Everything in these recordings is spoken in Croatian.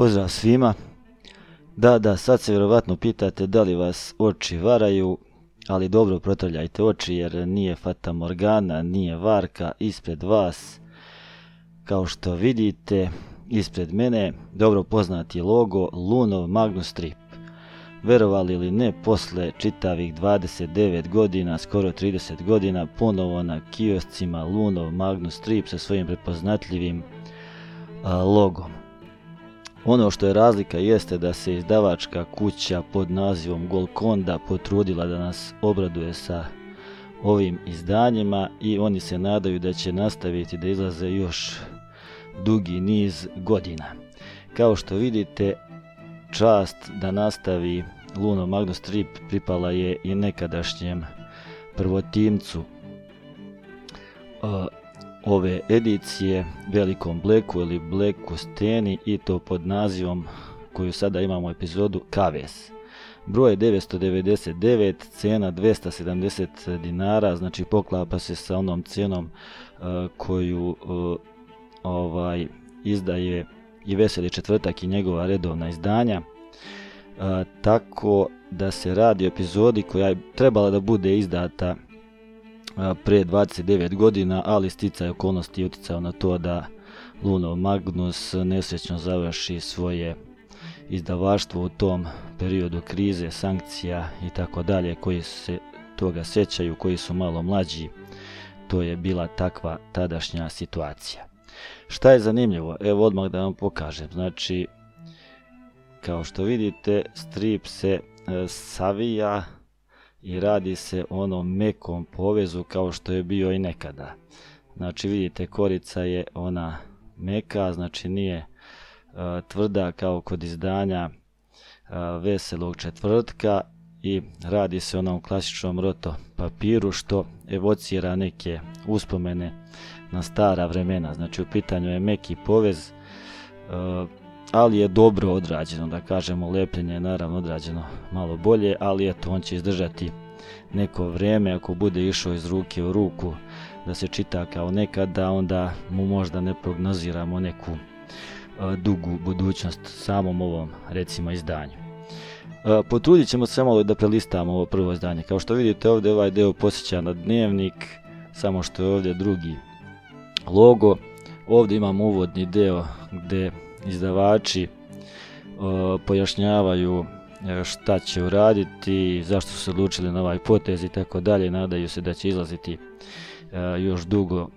Pozdrav svima. Da, sad se vjerovatno pitate da li vas oči varaju, ali dobro protrljajte oči jer nije Fata Morgana, nije varka ispred vas. Kao što vidite, ispred mene dobro poznati logo Lunov Magnus Strip. Verovali ili ne, posle čitavih 29 godina, skoro 30 godina, ponovo na kioscima Lunov Magnus Strip sa svojim prepoznatljivim logom. Ono što je razlika jeste da se izdavačka kuća pod nazivom Golconda potrudila da nas obraduje sa ovim izdanjima i oni se nadaju da će nastaviti da izlaze još dugi niz godina. Kao što vidite, čast da nastavi Lunov Magnus Strip pripala je i nekadašnjem prvotimcu ove edicije, Velikom Bleku ili Bleku Steni, i to pod nazivom koju sada imamo epizodu Kaves. Broj je 999, cena 270 dinara, znači poklapa se sa onom cijenom koju izdaje i Veseli četvrtak i njegova redovna izdanja. Tako da se radi o epizodi koja je trebala da bude izdata pre 29 godina, ali sticaj okolnosti je utjecao na to da Lunov Magnus nesrećno završi svoje izdavaštvo u tom periodu krize, sankcija i tako dalje. Koji se toga sjećaju, koji su malo mlađi, to je bila takva tadašnja situacija. Šta je zanimljivo? Evo odmah da vam pokažem. Znači, kao što vidite, strip se savija i radi se o onom mekom povezu kao što je bio i nekada. Znači vidite, korica je ona meka, znači nije tvrda kao kod izdanja Veselog četvrtka, i radi se o onom klasičnom roto papiru što evocira neke uspomene na stara vremena. Znači u pitanju je meki povez, ali je dobro odrađeno, da kažemo. Lepljenje je naravno odrađeno malo bolje, ali eto, on će izdržati neko vrijeme. Ako bude išao iz ruke u ruku da se čita kao nekada, onda mu možda ne prognoziramo neku dugu budućnost samom ovom, recimo, izdanju. Potrudit ćemo se malo da prelistamo ovo prvo izdanje. Kao što vidite ovdje, ovaj deo podsjeća na Dnevnik, samo što je ovdje drugi logo. Ovdje imamo uvodni deo gdje izdavači pojašnjavaju šta će uraditi, zašto su se odlučili na ovaj potez i tako dalje. Nadaju se da će izlaziti još dugo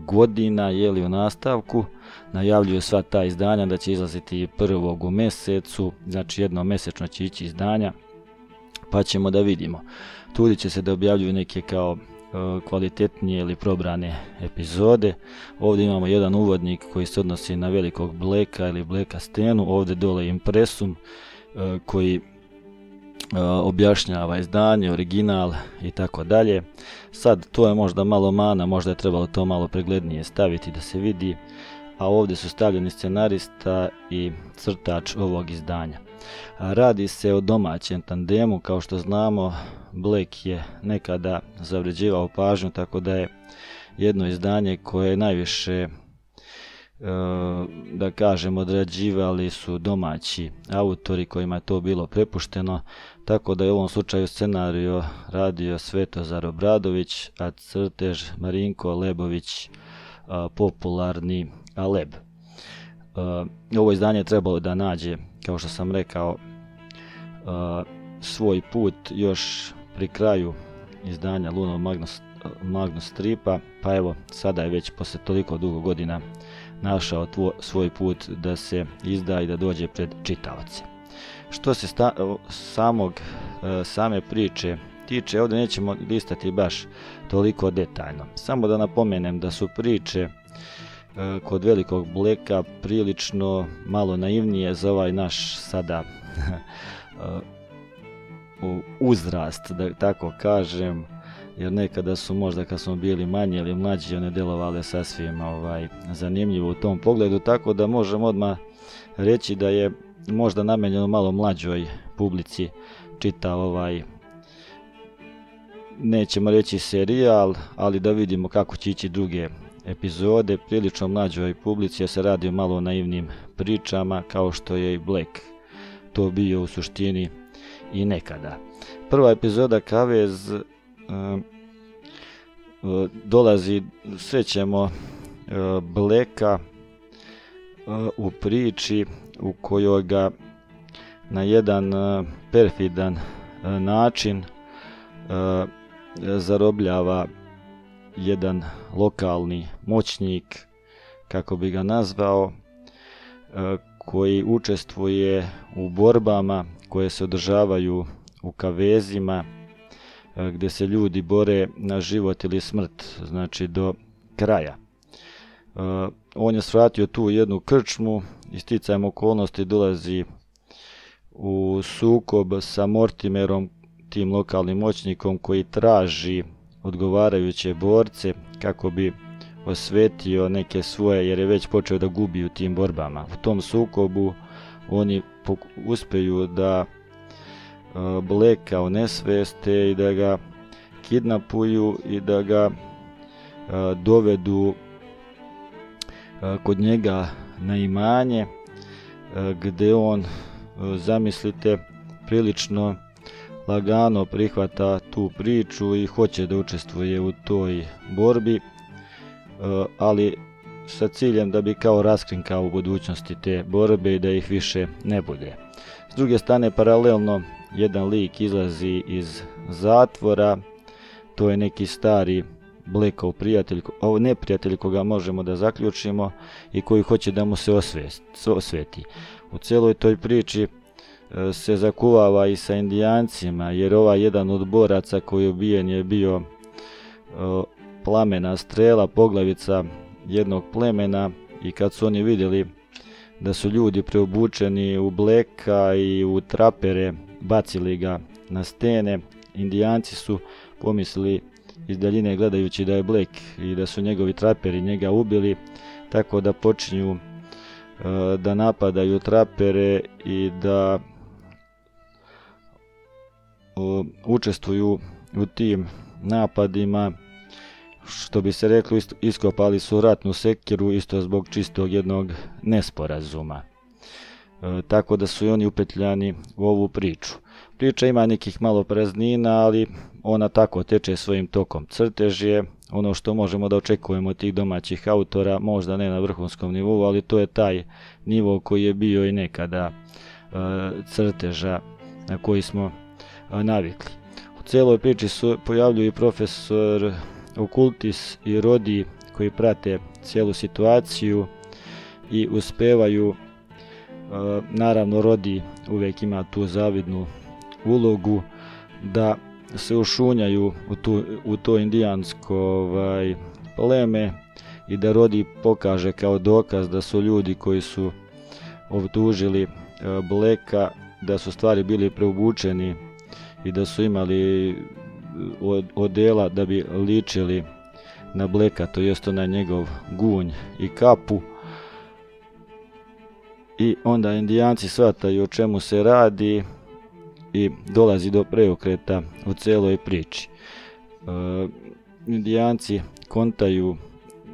godina, u nastavku. Najavljuju sva ta izdanja da će izlaziti prvog u mjesecu, znači jednomesečno će ići izdanja, pa ćemo da vidimo. Trudit će se da objavljuju neke kao kvalitetnije ili probrane epizode. Ovdje imamo jedan uvodnik koji se odnosi na Velikog Bleka ili Bleka Stenu, ovdje dole impresum koji objašnjava izdanje, original i tako dalje. Sad to je možda malo mana, možda je trebalo to malo preglednije staviti da se vidi, a ovdje su stavljeni scenarista i crtač ovog izdanja. Radi se o domaćem tandemu. Kao što znamo, Blek je nekada zavređivao pažnju, tako da je jedno izdanje koje najviše, da kažem, odrađivali su domaći autori kojima je to bilo prepušteno, tako da je u ovom slučaju scenariju radio Svetozar Obradović, a crtež Marinko Lebović, popularni Aleb. Ovo izdanje je trebalo da nađe, kao što sam rekao, svoj put još pri kraju izdanja Lunov Magnus Stripa, pa evo, sada je već posle toliko dugo godina našao svoj put da se izda i da dođe pred čitaoce. Što se same priče tiče, ovdje nećemo listati baš toliko detaljno. Samo da napomenem da su priče kod Velikog Bleka prilično malo naivnije za ovaj naš sada uzrast, da tako kažem, jer nekada su možda kad smo bili manji ili mlađi one delovale sasvim zanimljivo u tom pogledu, tako da možemo odmah reći da je možda namenjeno malo mlađoj publici čita nećemo reći serijal, ali da vidimo kako će ići druge epizode prilično mlađoj publici, jer se radi o malo naivnim pričama, kao što je i Black to bio u suštini i nekada. Prva epizoda Kavez dolazi, srećemo Blacka u priči u kojoj ga na jedan perfidan način zarobljava jedan lokalni moćnik, kako bi ga nazvao, koji učestvuje u borbama koje se održavaju u kavezima, gdje se ljudi bore na život ili smrt, znači do kraja. On je svratio tu jednu krčmu i sticajem okolnosti dolazi u sukob sa Mortimerom, tim lokalnim moćnikom, koji traži odgovarajuće borce kako bi osvetio neke svoje, jer je već počeo da gubi u tim borbama. U tom sukobu oni uspeju da Blacka onesveste i da ga kidnapuju i da ga dovedu kod njega na imanje, gdje on, zamislite, prilično lagano prihvata tu priču i hoće da učestvuje u toj borbi, ali sa ciljem da bi kao raskrinkao u budućnosti te borbe i da ih više ne bude. S druge strane, paralelno, jedan lik izlazi iz zatvora, to je neki stari Blackov prijatelj, neprijatelj koga možemo da zaključimo i koji hoće da mu se osveti. U cijeloj toj priči se zakuvava i sa Indijancima, jer ovaj jedan od boraca koji je ubijen je bio plamena strela, poglavica jednog plemena, i kad su oni vidjeli da su ljudi preobučeni u Blacka i u trapere, bacili ga na stene, Indijanci su pomislili iz daljine gledajući da je Black i da su njegovi traperi njega ubili, tako da počinju da napadaju trapere i da učestvuju u tim napadima, što bi se reklo, iskopali su ratnu sekiru isto zbog čistog jednog nesporazuma. Tako da su i oni upetljani u ovu priču. Priča ima nekih malo praznina, ali ona tako teče svojim tokom. Crtež je ono što možemo da očekujemo od tih domaćih autora, možda ne na vrhunskom nivou, ali to je taj nivo koji je bio i nekada crteža na koji smo navikli. U cijeloj priči se pojavljuju i profesor Okultis i Rodi, koji prate cijelu situaciju i uspevaju, naravno Rodi uvijek ima tu zavidnu ulogu, da se ušunjaju u to indijansko pleme i da Rodi pokaže kao dokaz da su ljudi koji su optužili Blacka, da su stvari bili preobučeni i da su imali odela da bi ličili na Blacka, to jest na njegov gunj i kapu. I onda Indijanci shvataju o čemu se radi i dolazi do preokreta u cijeloj priči. Indijanci kontaju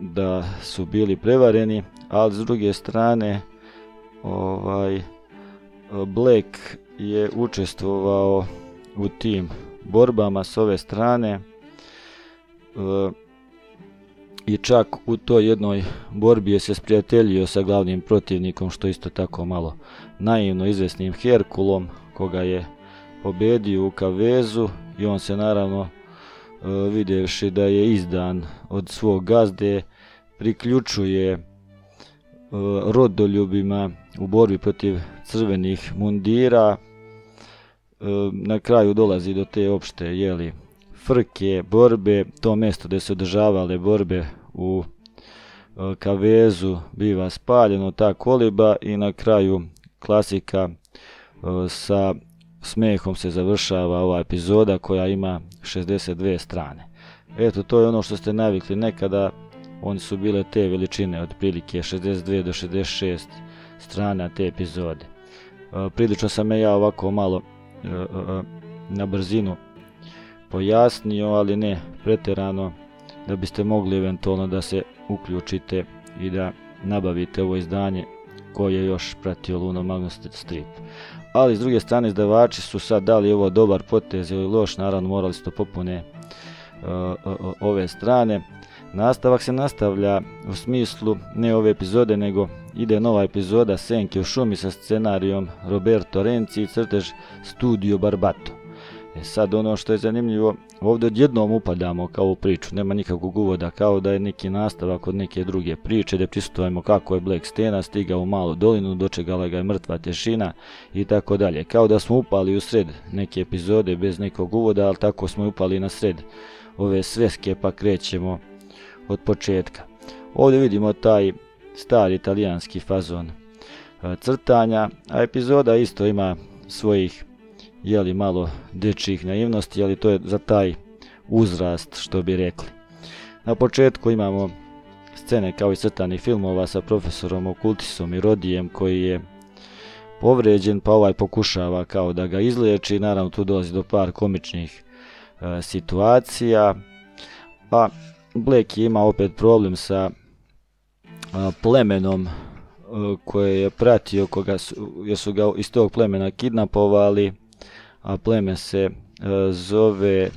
da su bili prevareni, ali s druge strane Black je učestvovao u tim borbama s ove strane i čak u toj jednoj borbi je se sprijateljio sa glavnim protivnikom, što isto tako malo naivno izvesnim Herkulom, koga je pobedio u kavezu, i on se naravno, vidjevši da je izdan od svog gazde, priključuje rodoljubima u borbi protiv crvenih mundira. Na kraju dolazi do te opšte frke, borbe, to mjesto gdje se održavale borbe u kavezu biva spaljeno, ta koliba, i na kraju klasika, sa smehom se završava ova epizoda koja ima 62 strane. Eto, to je ono što ste navikli nekada, oni su bile te veličine, otprilike 62 do 66 strana te epizode. Prilično sam ja ovako malo na brzinu pojasnio, ali ne pretjerano, da biste mogli eventualno da se uključite i da nabavite ovo izdanje koje je još pratio Luno Magnus strip. Ali s druge strane izdavači su sad dali ovo dobar potez ili loš, naravno morali su to popune ove strane. Nastavak se nastavlja u smislu ne ove epizode, nego ide nova epizoda Senke u šumi sa scenarijom Roberto Renzi i crtež Studio Barbato. Sad ono što je zanimljivo, ovdje odjednom upadamo kao u priču, nema nikakvog uvoda, kao da je neki nastavak od neke druge priče, da prisutujemo kako je Black Stena stigao u malu dolinu, dočekala ga je mrtva tišina i tako dalje. Kao da smo upali u sred neke epizode bez nekog uvoda, ali tako smo upali na sred ove sveske pa krećemo od početka. Ovdje vidimo taj stari italijanski fazon crtanja, a epizoda isto ima svojih malo dečjih naivnosti, ali to je za taj uzrast, što bi rekli. Na početku imamo scene kao iz crtanih filmova sa profesorom Okultisom i Rodijem koji je povređen, pa ovaj pokušava kao da ga izliječi. Naravno tu dolazi do par komičnih situacija, pa Black je imao opet problem sa plemenom koje je pratio, jer su ga iz tog plemena kidnapovali, a pleme se zove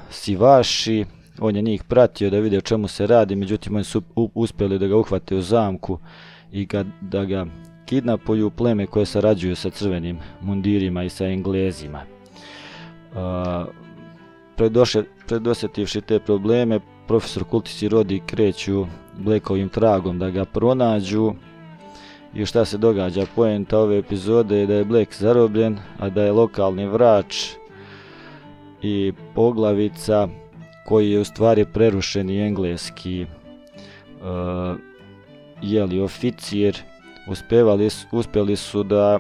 Sivaši. On je njih pratio da vide o čemu se radi, međutim oni su uspjeli da ga uhvate u zamku i da ga kidnapuju, pleme koje sarađuju sa crvenim mundirima i sa Englezima. Predosjetivši te probleme, profesor Kultis i Rodi kreću Blackovim tragom da ga pronađu. I šta se događa? Poenta ove epizode je da je Black zarobljen, a da je lokalni vrač i poglavica, koji je u stvari prerušeni engleski oficir, uspjeli su da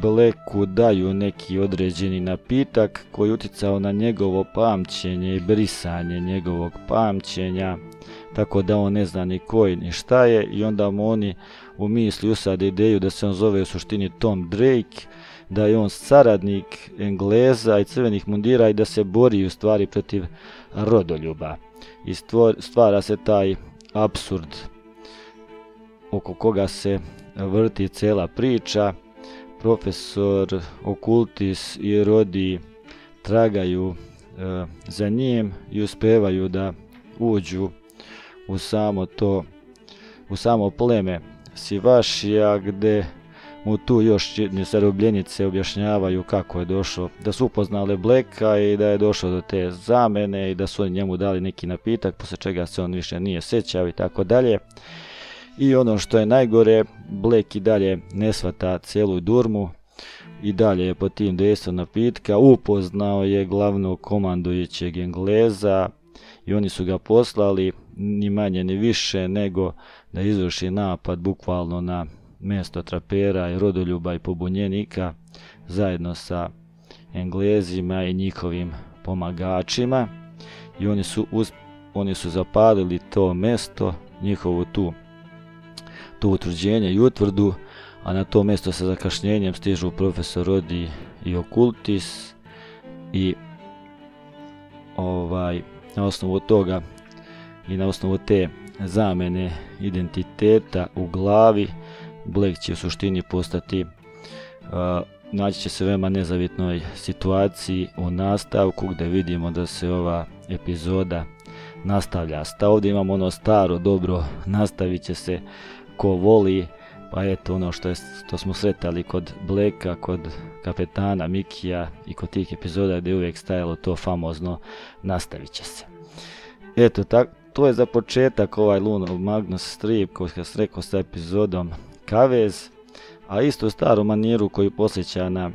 Blacku daju neki određeni napitak koji je uticao na njegovo pamćenje i brisanje njegovog pamćenja, tako da on ne zna ni koji ni šta je, i onda mu oni u misli usade ideju da se on zove u suštini Tom Drake, da je on saradnik Engleza i crvenih mundira i da se bori u stvari protiv rodoljuba. I stvara se taj apsurd oko koga se vrti cijela priča. Profesor Okultis i Rodi tragaju za njim i uspevaju da uđu u samo pleme Sivašija, gdje mu tu još zarobljenice objašnjavaju kako je došlo, da su upoznale Blacka i da je došlo do te zamene i da su oni njemu dali neki napitak, poslije čega se on više nije sjećao i tako dalje. I ono što je najgore, Black i dalje ne shvata cijelu durmu i dalje je pod tim dejstvom napitka. Upoznao je glavnog komandujućeg Engleza i oni su ga poslali ni manje ni više nego da izvrši napad bukvalno na mjesto trapera i rodoljuba i pobunjenika zajedno sa Englezima i njihovim pomagačima. I oni su zapalili to mjesto, njihovu tu utvrđenje i utvrdu, a na to mjesto sa zakašnjenjem stižu profesor Rodi i Okultis i na osnovu toga i na osnovu te zamene identiteta u glavi, Black će u suštini postati, naći će se veoma nezavitnoj situaciji u nastavku, gdje vidimo da se ova epizoda nastavlja. Ovdje imamo ono staro dobro, nastavit će se ko voli, pa eto ono što smo sretali kod Blacka, kod kapetana Mikija i kod tih epizoda gdje je uvijek stajalo to famozno nastavit će se. Eto, to je za početak ovaj Luno Magnus strip koji sam rekao sa epizodom Kavez, a isto u staru maniru koju posjeća na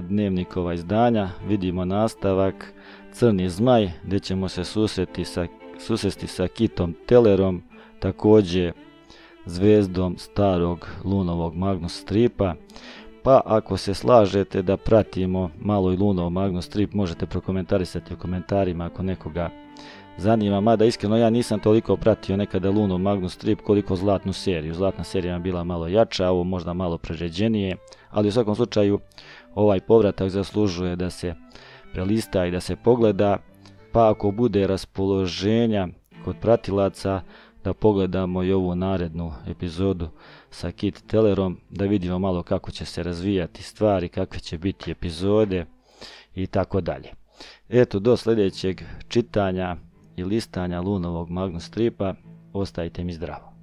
dnevnikova izdanja vidimo nastavak Crni zmaj, gdje ćemo se susresti sa Kitom Tellerom, također zvezdom starog Lunovog Magnus stripa. Pa ako se slažete da pratimo malo i Lunov Magnus strip, možete prokomentarisati u komentarima ako nekoga zanima, mada iskreno ja nisam toliko pratio nekada Lunov Magnus strip koliko Zlatnu seriju. Zlatna serija je bila malo jača, ovo možda malo preređenije, ali u svakom slučaju ovaj povratak zaslužuje da se prelista i da se pogleda, pa ako bude raspoloženja kod pratilaca, da pogledamo i ovu narednu epizodu sa Kit Tellerom, da vidimo malo kako će se razvijati stvari, kakve će biti epizode i tako dalje. Eto, do sljedećeg čitanja i listanja Lunovog Magnus stripa, ostajte mi zdravo.